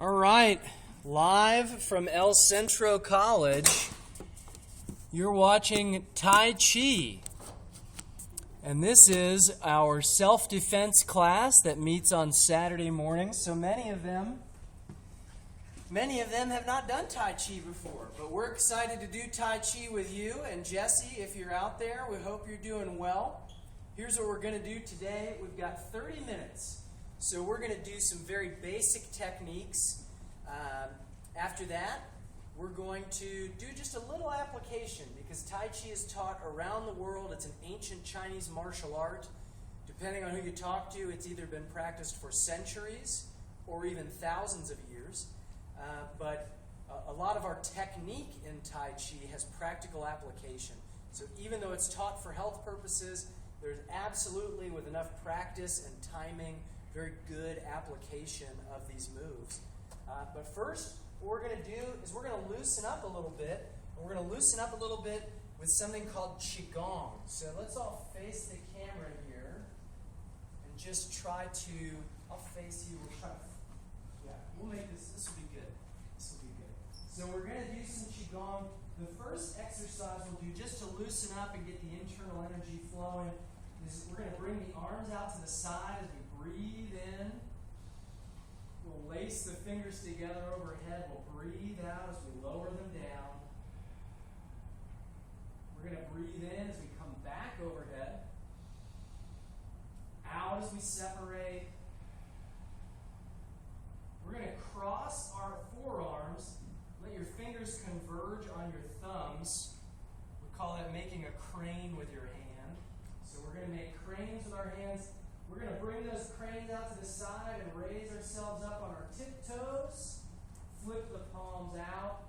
All right, live from El Centro College, you're watching Tai Chi. And this is our self-defense class that meets on Saturday mornings. So many of them have not done Tai Chi before, but we're excited to do Tai Chi with you. And Jesse, if you're out there, we hope you're doing well. Here's what we're going to do today. We've got 30 minutes. So we're going to do some very basic techniques. After that, we're going to do just a little application because Tai Chi is taught around the world. It's an ancient Chinese martial art. Depending on who you talk to, it's either been practiced for centuries or even thousands of years. But a lot of our technique in Tai Chi has practical application. So even though it's taught for health purposes, there's absolutely, with enough practice and timing, very good application of these moves. But first, what we're going to do is we're going to loosen up a little bit. And we're going to loosen up a little bit with something called Qigong. So let's all face the camera here and just try to, I'll face you, we'll try to, we'll make this will be good. This will be good. So we're going to do some Qigong. The first exercise we'll do just to loosen up and get the internal energy flowing is we're going to bring the arms out to the side as we breathe in. We'll lace the fingers together overhead. We'll breathe out as we lower them down. We're going to breathe in as we come back overhead. Out as we separate. We're going to cross our forearms. Let your fingers converge on your thumbs. We call that making a crane with your hand. So we're going to make cranes with our hands. We're going to bring those cranes out to the side and raise ourselves up on our tiptoes. Flip the palms out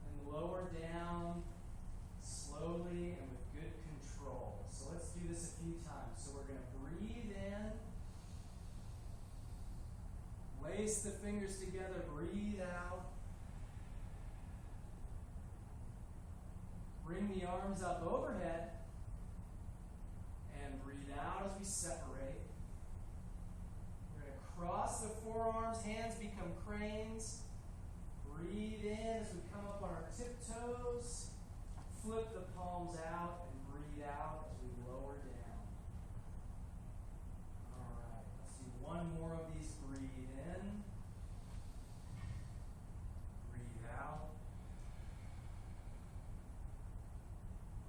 and lower down slowly and with good control. So let's do this a few times. So we're going to breathe in. Lace the fingers together. Breathe out. Bring the arms up overhead. And breathe out as we separate. Cross the forearms, hands become cranes. Breathe in as we come up on our tiptoes. Flip the palms out and breathe out as we lower down. All right, let's do one more of these. Breathe in. Breathe out.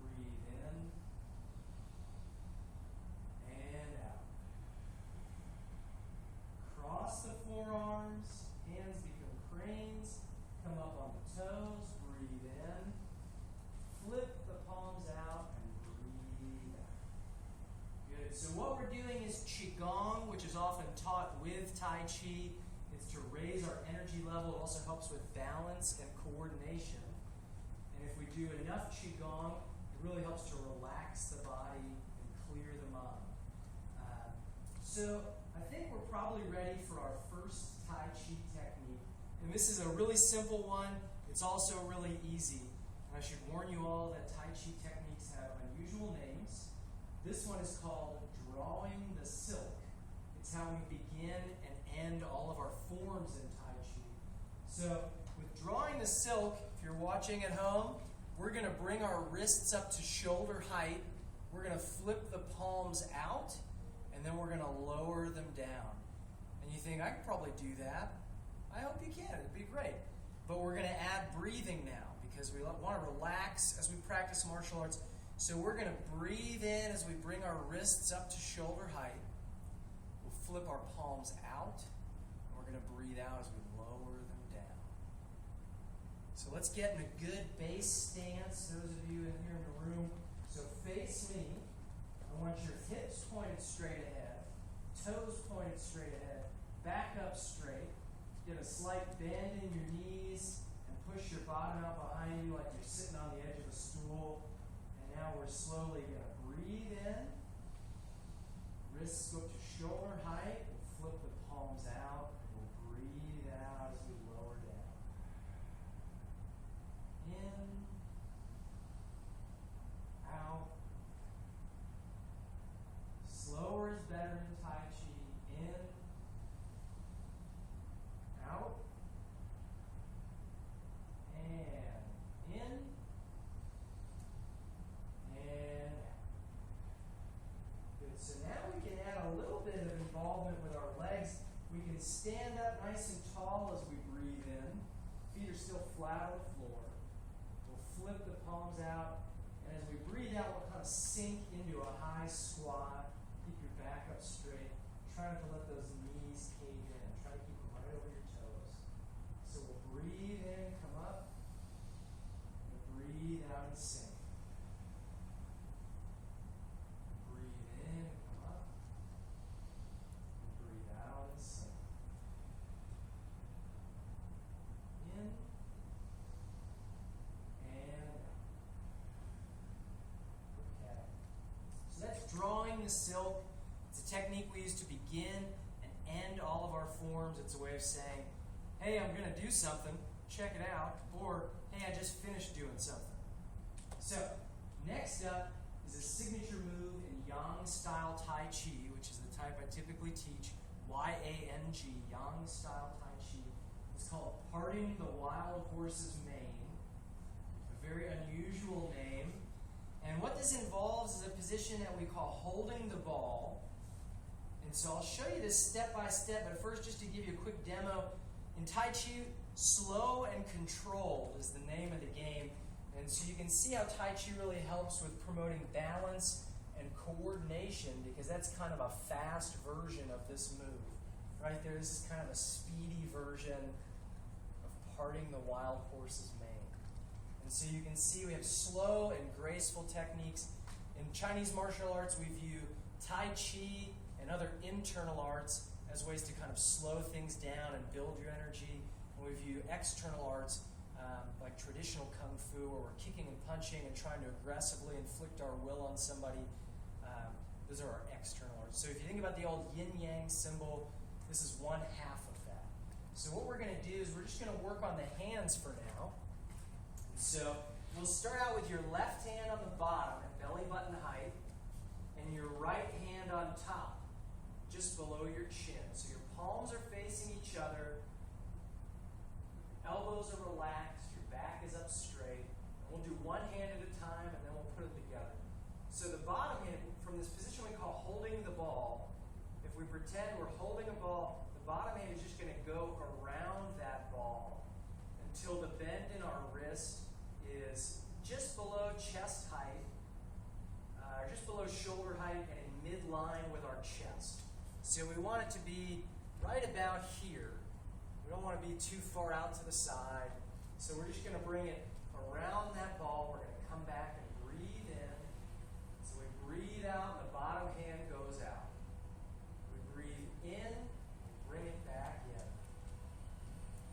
Breathe in. And out. Cross the forearms, hands become cranes, come up on the toes, breathe in, flip the palms out, and breathe out. Good. So what we're doing is Qigong, which is often taught with Tai Chi. It's to raise our energy level. It also helps with balance and coordination. And if we do enough Qigong, it really helps to relax the body and clear the mind. So I think we're probably ready for our first Tai Chi technique. And this is a really simple one. It's also really easy. And I should warn you all that Tai Chi techniques have unusual names. This one is called drawing the silk. It's how we begin and end all of our forms in Tai Chi. So with drawing the silk, if you're watching at home, we're going to bring our wrists up to shoulder height. We're going to flip the palms out. And then we're going to lower them down. And you think, I could probably do that. I hope you can. It'd be great. But we're going to add breathing now because we want to relax as we practice martial arts. So we're going to breathe in as we bring our wrists up to shoulder height. We'll flip our palms out. And we're going to breathe out as we lower them down. So let's get in a good base stance. Those of you in here in the room. So face me. I want your hips pointed straight ahead, toes pointed straight ahead, back up straight. Get a slight bend in your knees and push your bottom out behind you like you're sitting on the edge of a stool. And now we're slowly going to breathe in. Wrists go up to shoulder height. We'll flip the palms out. And we'll breathe out as we lower down. In. Out. Slower is better in Tai Chi. In, out, stand up nice and tall as we breathe in. Feet are still flat on the floor. We'll flip the palms out, and as we breathe out, we'll kind of sink into a high squat. Keep your back up straight. Try not to let those knees cave in. Try to keep them right over your toes. So we'll breathe in, come up, and breathe out and sink. Breathe in, come up, and breathe out and sink. In and out. Okay. So that's drawing the silk. It's a technique we use to begin and end all of our forms. It's a way of saying, hey, I'm going to do something, check it out, or hey, I just finished doing something. So, next up is a signature move in Yang style Tai Chi, which is the type I typically teach, Y-A-N-G, Yang style Tai Chi. It's called Parting the Wild Horse's Mane, a very unusual name. And what this involves is a position that we call holding the ball. And so I'll show you this step by step, but first just to give you a quick demo. In Tai Chi, slow and controlled is the name of the game. And so you can see how Tai Chi really helps with promoting balance and coordination, because that's kind of a fast version of this move. Right there, this is kind of a speedy version of parting the wild horse's mane. And so you can see we have slow and graceful techniques. In Chinese martial arts, we view Tai Chi and other internal arts as ways to kind of slow things down and build your energy. And we view external arts like traditional Kung Fu, where we're kicking and punching and trying to aggressively inflict our will on somebody. Those are our external arts. So if you think about the old yin-yang symbol, this is one half of that. So what we're going to do is we're just going to work on the hands for now. So we'll start out with your left hand on the bottom at belly button height, and your right hand on top, just below your chin. So your palms are facing each other, elbows are relaxed, your back is up straight. And we'll do one hand at a time, and then we'll put it together. So the bottom hand, from this position we call holding the ball, if we pretend we're holding a ball, the bottom hand is just going to go around that ball until the bend in our wrist is just below chest height, just below shoulder height, and in midline with our chest. So we want it to be right about here. We don't want to be too far out to the side. So we're just going to bring it around that ball. We're going to come back and breathe in. So we breathe out, and the bottom hand goes out. We breathe in, bring it back in.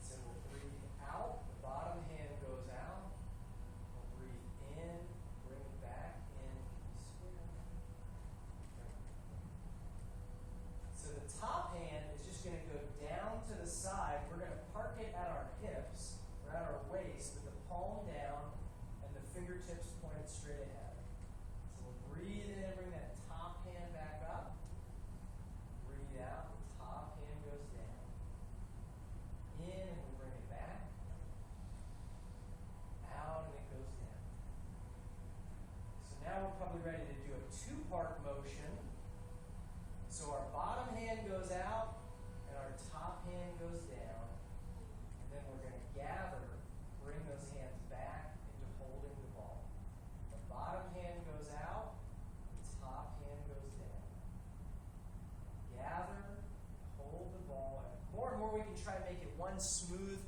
So we'll breathe out, the bottom hand goes out. We'll breathe in, bring it back in. So the top hand is just going to go down to the side. We're going to park it at our hips, or at our waist, with the palm down and the fingertips pointed straight ahead. So we'll breathe in and bring that top hand back up. Breathe out, the top hand goes down. In, and we'll bring it back. Out, and it goes down. So now we're probably ready to do a two-part motion. So our bottom hand goes out, and our top hand goes down. And then we're going to gather, bring those hands back into holding the ball. The bottom hand goes out, the top hand goes down. Gather, hold the ball. And more we can try to make it one smooth,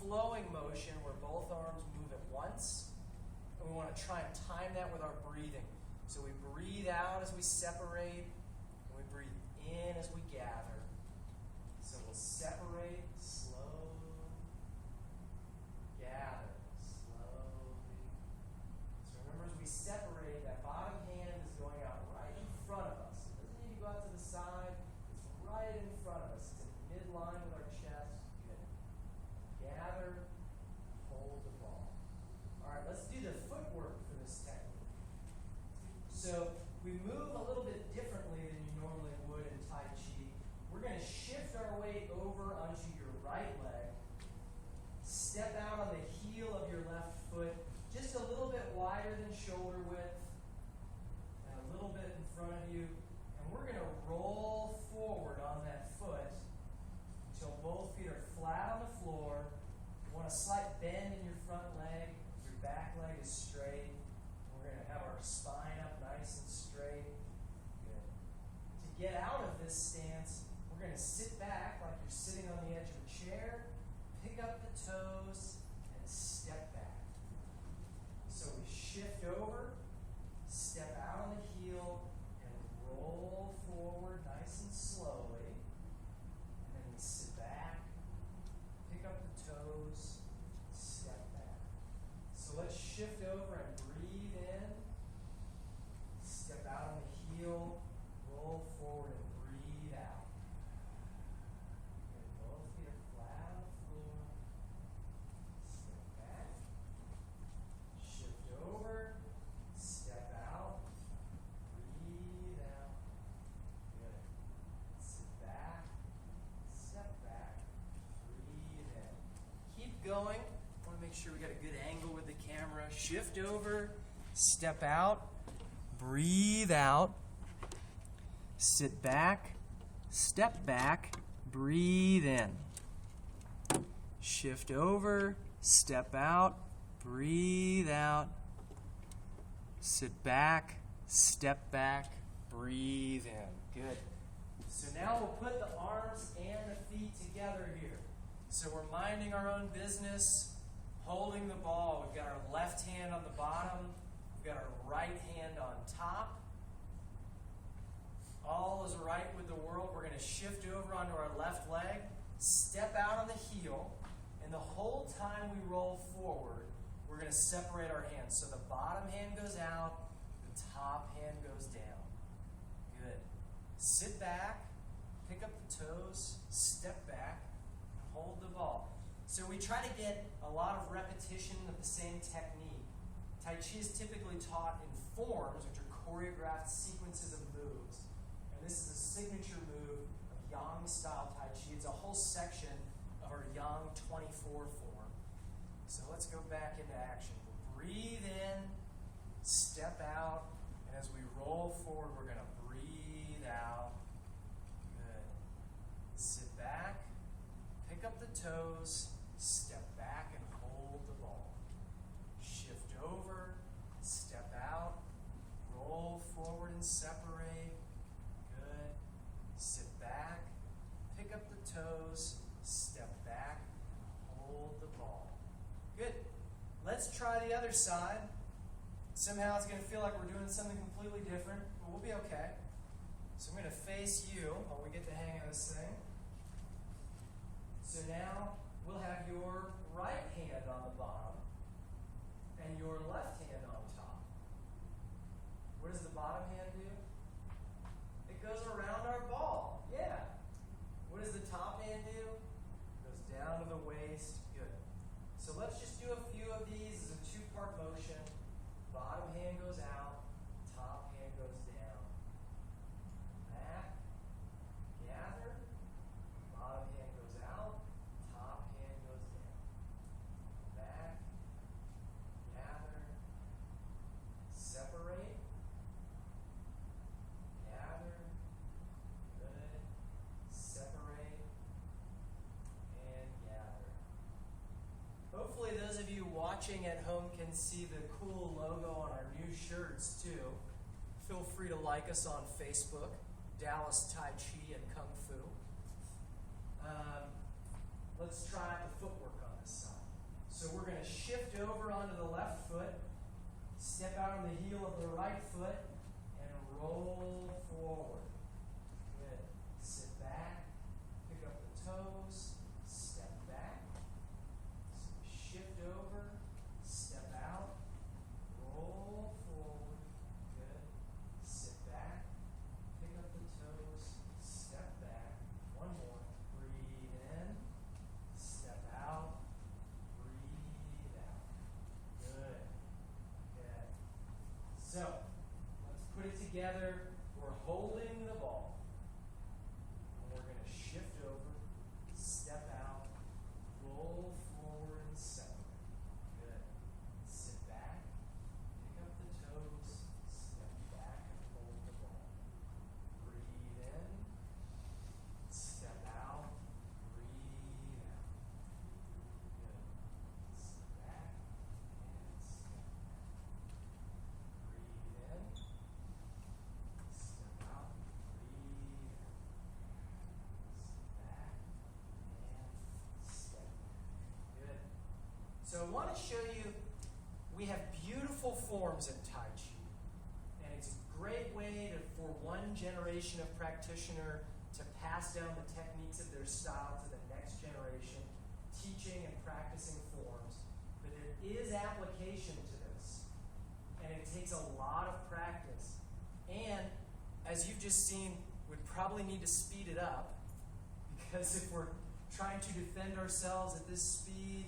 flowing motion where both arms move at once. And we want to try and time that with our breathing. So we breathe out as we separate, and we breathe in as we gather. So we'll separate slowly, gather slowly. So remember, as we separate, that bottom hand is going out right in front of us. It doesn't need to go out to the side. It's right in front of us. It's in midline with our chest. Good. Gather, hold the ball. All right, let's do the footwork for this technique. So we move a little bit differently than you normally would in Tai Chi. We're going to shift our weight over onto your flat on the floor. You want a slight bend in your front leg. Your back leg is straight. We're going to have our spine up nice and straight. Good. To get out of this stance, we're going to sit back like you're sitting on the edge of a chair. Pick up the toes and step back. So we shift over, step out on the heel, and roll forward nice and slowly. And then we sit back, pick up the toes, step back. So let's shift over and breathe in. Step out on the heel, roll forward and breathe out. Good. Both feet are flat on the floor. Step back. Shift over. Step out. Breathe out. Good. Sit back. Step back. Breathe in. Keep going. I want to make sure we got a good angle with the camera. Shift over. Step out. Breathe out. Sit back. Step back. Breathe in. Shift over. Step out. Breathe out. Sit back. Step back. Breathe in. Good. So now we'll put the arms and the feet together here. So we're minding our own business, holding the ball. We've got our left hand on the bottom. We've got our right hand on top. All is right with the world. We're going to shift over onto our left leg, step out on the heel, and the whole time we roll forward, we're going to separate our hands. So the bottom hand goes out, the top hand goes down. Good. Sit back, pick up the toes, step back, and hold the ball. So we try to get a lot of repetition of the same technique. Tai Chi is typically taught in forms, which are choreographed sequences of moves. And this is a signature move of Yang style Tai Chi. It's a whole section of our Yang 24 form. So let's go back into action. Breathe in, step out, and as we roll forward, we're going to breathe out. Good. Sit back, pick up the toes, step back and hold the ball. Shift over, step out, roll forward and separate. Good. Sit back, pick up the toes, step back, hold the ball. Good. Let's try the other side. Somehow it's going to feel like we're doing something completely different, but we'll be okay. So I'm going to face you while we get the hang of this thing. So now we'll have your right hand on the bottom and your left hand on top. What does the bottom hand do? It goes around our ball. Yeah. What does the top hand do? It goes down to the waist. Good. So let's just do a few of these as a two-part motion. Bottom hand goes out, top hand goes down. Back, gather, bottom hand goes out, top hand goes down. Back, gather, separate, gather, good, separate, and gather. Hopefully those of you watching at home can see the cool logo on our new shirts too. Feel free to like us on Facebook, Dallas Tai Chi and Kung Fu. Let's try the footwork on this side. So we're going to shift over onto the left foot, step out on the heel of the right foot, and roll forward. Good. Sit back, pick up the toes, step back. Shift over, step out, roll forward. Good. Sit back, pick up the toes, step back. One more. Breathe in, step out, breathe out. Good. Good. So, let's put it together. We're holding the generation of practitioner to pass down the techniques of their style to the next generation, teaching and practicing forms. But there is application to this, and it takes a lot of practice. And as you've just seen, we'd probably need to speed it up, because if we're trying to defend ourselves at this speed,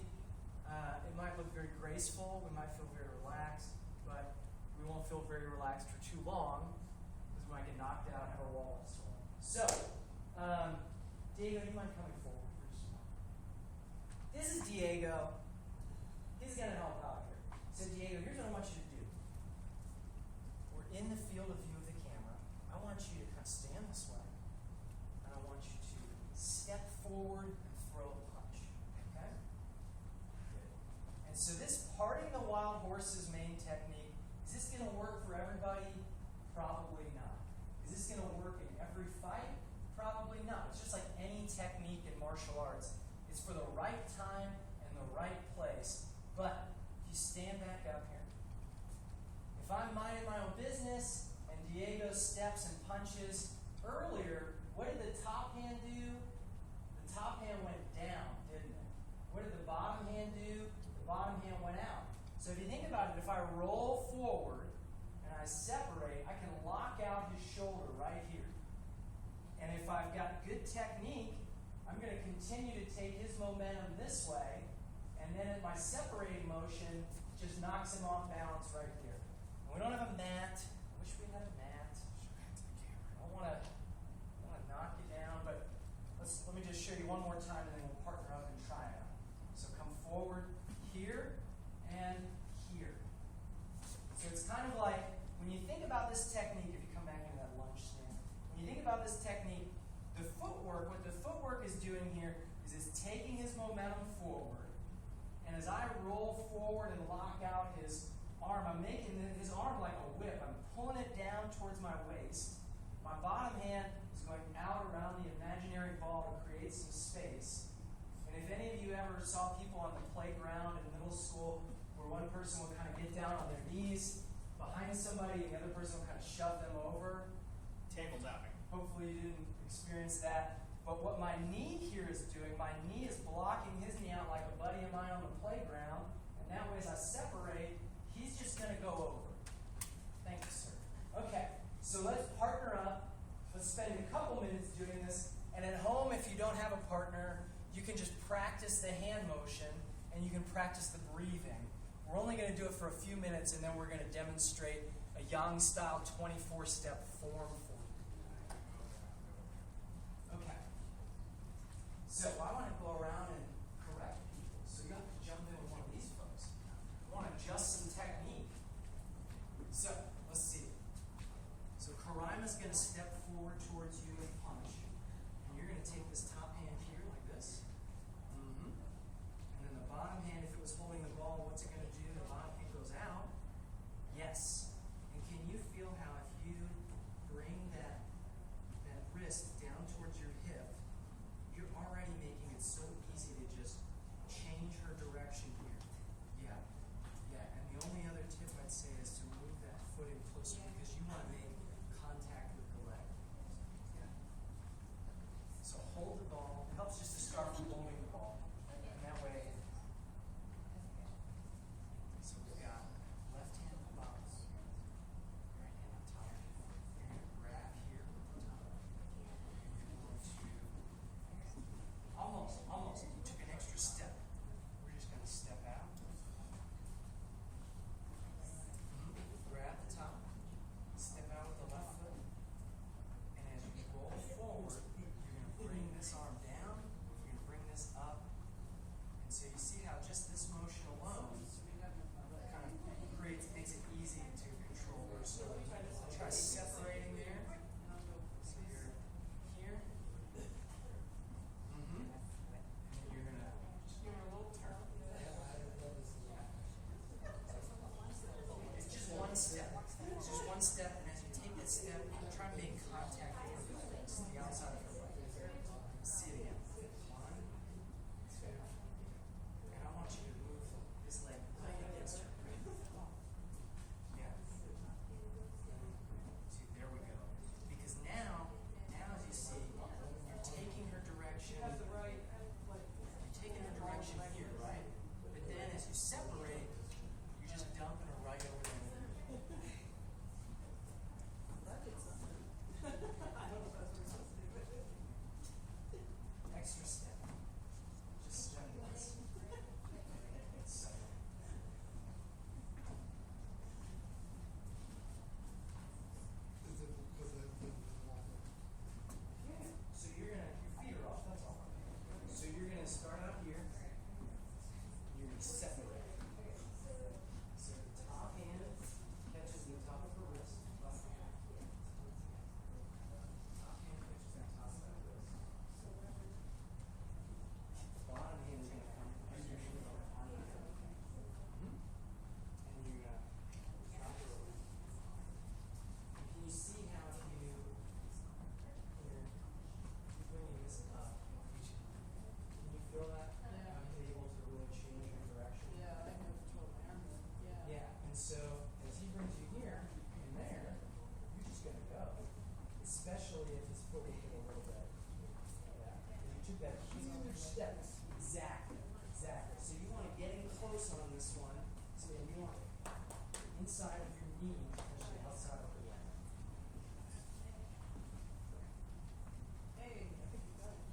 it might look very graceful, we might feel very relaxed, but we won't feel very relaxed for too long, because we might get knocked out and have our walls swollen. So, Diego, do you mind coming forward for just a moment? This is Diego. He's going to help out here. So, Diego, here's what I want you to do. We're in the field of view of the camera. I want you to kind of stand this way, and I want you to step forward and throw a punch. Okay? Good. And so this parting the wild horse's main technique, is this going to work for everybody? Probably not. Is this going to work in every fight? Probably not. It's just like any technique in martial arts. It's for the right time and the right place. But if you stand back up here, if I'm minding my own business and Diego steps and punches earlier, what did the top hand do? The top hand went down, didn't it? What did the bottom hand do? The bottom hand went out. So if you think about it, if I roll forward and I separate, I can lock out his shoulder right here. And if I've got good technique, I'm going to continue to take his momentum this way, and then in my separating motion, just knocks him off balance right here. And we don't have a mat. I wish we had a mat. I don't want to knock you down, but let me just show you one more time, and then we'll partner up and try it out. So come forward here and here. So it's kind of like, when you think about this technique, if you come back into that lunge stand, when you think about this technique, the footwork, what the footwork is doing here is it's taking his momentum forward, and as I roll forward and lock out his arm, I'm making his arm like a whip. I'm pulling it down towards my waist. My bottom hand is going out around the imaginary ball to create some space. And if any of you ever saw people on the playground in middle school where one person will kind of get down on their knees behind somebody and the other person will kind of shove them over, Table tapping. hopefully you didn't experience that. But what my knee here is doing, my knee is blocking his knee out like a buddy of mine on the playground. And that way as I separate, he's just going to go over. Thank you, sir. Okay, so let's partner up. Let's spend a couple minutes doing this. And at home, if you don't have a partner, you can just practice the hand motion and you can practice the breathing. We're only going to do it for a few minutes, and then we're going to demonstrate a Yang-style 24-step form for you. Okay. So I want to go around and correct people. So you have to jump in with one of these folks. I want to adjust some technique. So let's see. So Karaima's going to step forward towards you and punch. And you're going to take this top hand here like this. And then the bottom hand, if it was holding the ball, what's it going to do? The bottom hand goes out. Yes. And can you feel how if you bring that wrist down towards your hip, you're already making a inside of your knee, especially outside of the leg. Hey, I think you got it.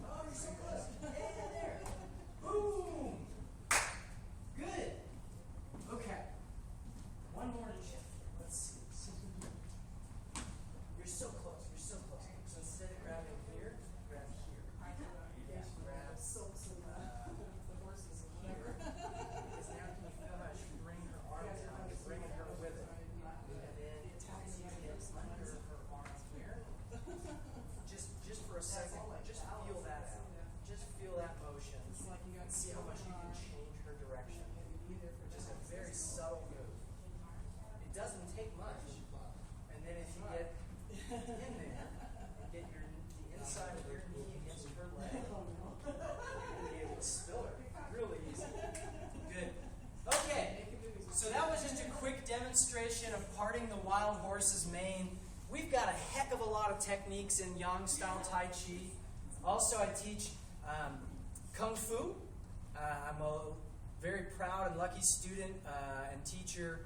Oh, you're so close. Yeah, there. Boom. Good. Okay. One more to check. Let's see. You're so close. You're so close. So instead of grabbing here, grab here. Yeah, grab Silks and the horses and whatever. because now can you feel how she bring her arms out? You're bringing her with it. And then you get under her arms here. Just for a second, just feel that out. Just feel that motion. It's like you got And see how much you can change her direction. Just a very subtle move. It doesn't take much. And then if you get in there, get the inside of your knee against her leg, you're gonna be able to spill her. Really easy. Good. Okay. So that was just a quick demonstration of parting the wild horse's mane. We've got a heck of a lot of techniques in Yang style Tai Chi. Also, I teach Kung Fu. I'm a very proud and lucky student and teacher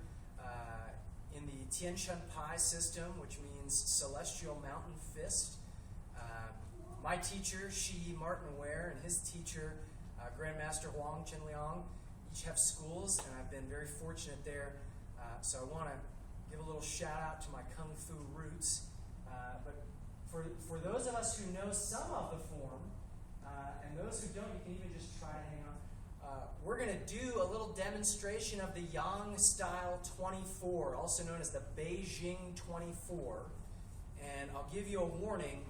in the Tien Shan Pai system, which means Celestial Mountain Fist. My teacher, Shi Martin Ware, and his teacher, Grandmaster Huang Chenliang, each have schools, and I've been very fortunate there. So I want to give a little shout out to my Kung Fu roots. But for those of us who know some of the form, and those who don't, you can even just try to hang on. We're going to do a little demonstration of the Yang Style 24, also known as the Beijing 24. And I'll give you a warning.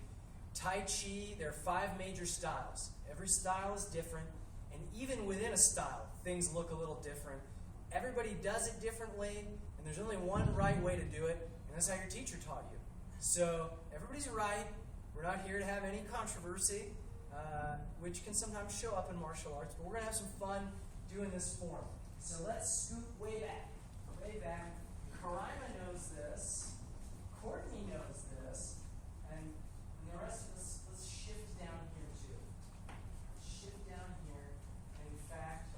Tai Chi, there are 5 major styles. Every style is different, and even within a style, things look a little different. Everybody does it differently, and there's only one right way to do it, and that's how your teacher taught you. So everybody's right. We're not here to have any controversy, which can sometimes show up in martial arts, but we're going to have some fun doing this form. So let's scoot way back. Way back. Karaima knows this. Courtney knows this. And the rest of us, let's shift down here too. Shift down here. And in fact,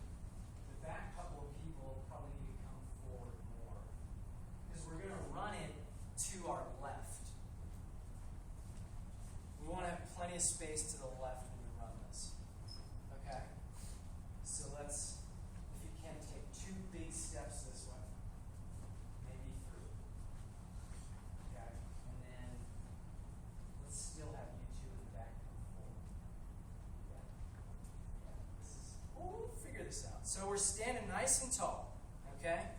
the back couple of people probably need to come forward more. Because we're going to run it to our left. We want to have plenty of space to the left when we run this. Okay? So let's, if you can, take 2 big steps this way. Maybe 3. Okay? And then let's still have you 2 in the back come forward. Yeah. This is, we'll figure this out. So we're standing nice and tall. Okay?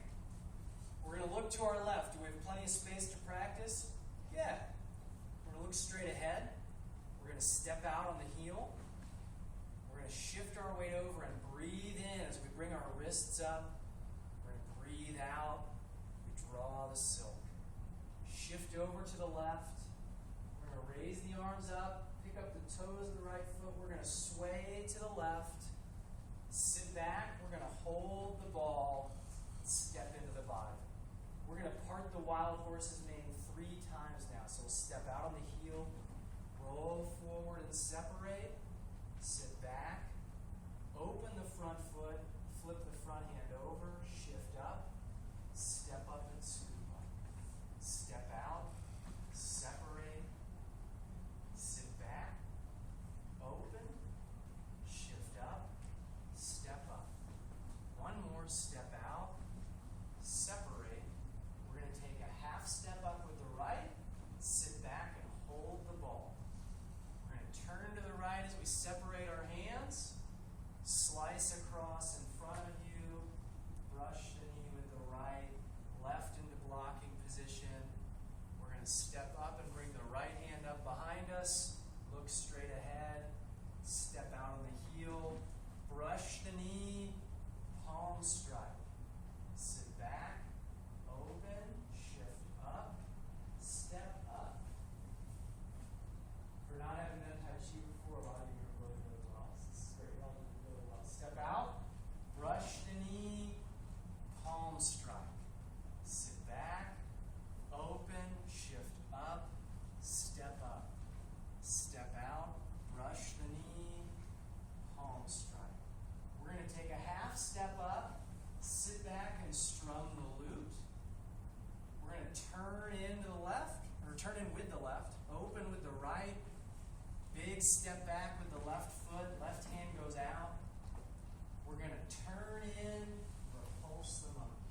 We're going to look to our left. Do we have plenty of space to practice? Yeah. We're going to look straight ahead. We're going to step out on the heel. We're going to shift our weight over and breathe in as we bring our wrists up. We're going to breathe out. We draw the silk. Shift over to the left. We're going to raise the arms up. Pick up the toes of the right foot. We're going to sway to the left. Sit back. We're going to hold the ball. Step into the body. We're going to part the wild horse's mane 3 times now. So we'll step out on the heel. Roll forward and separate. Sit back. Open the front foot. Flip the front hand over. Shift up. Step up and scoop up. Step out. Separate. Sit back. Open. Shift up. Step up. One more. Step out. Separate. We're going to take a half step up with the right. Sit back and hold the ball. Turn to the right as back with the left foot, left hand goes out. We're going to turn in, repulse the monkey.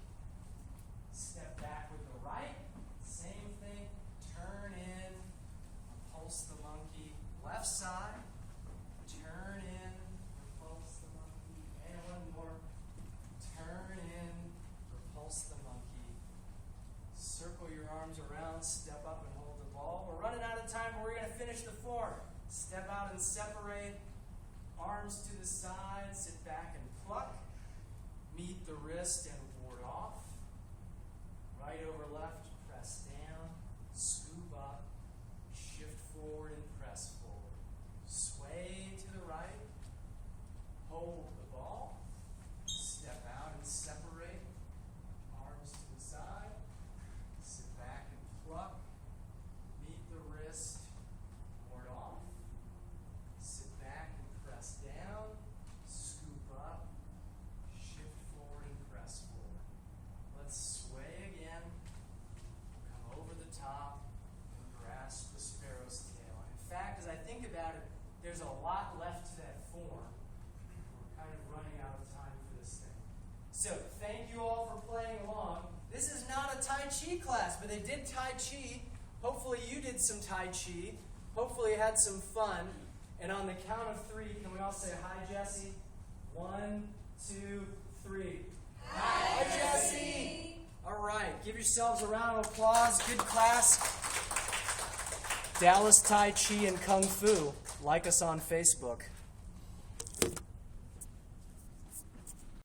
Step back with the right, same thing, turn in, repulse the monkey. Left side, turn in, repulse the monkey. And one more, turn in, repulse the monkey. Circle your arms around, step up and hold the ball. We're running out of time, but we're going to finish the form. Step out and separate. Arms to the side, sit back and pluck. Meet the wrist and ward off. Right over left, press down. Scoop up. Shift forward and press forward. Sway to the right. Hold the ball. Step out and separate. Arms to the side. Sit back and pluck. Meet the wrist. Ward off. Sit back and press down. Scoop up. Shift forward and press forward. Let's sway again. Come over the top and grasp the sparrow's tail. In fact, as I think about it, there's a lot left to that form. We're kind of running out of time for this thing. So, thank you all for playing along. This is not a Tai Chi class, but they did Tai Chi. Hopefully you did some Tai Chi. Hopefully you had some fun. And on the count of 3, can we all say hi, Jesse? 1, 2, 3. Hi, Jesse! All right, give yourselves a round of applause. Good class. Dallas Tai Chi and Kung Fu. Like us on Facebook.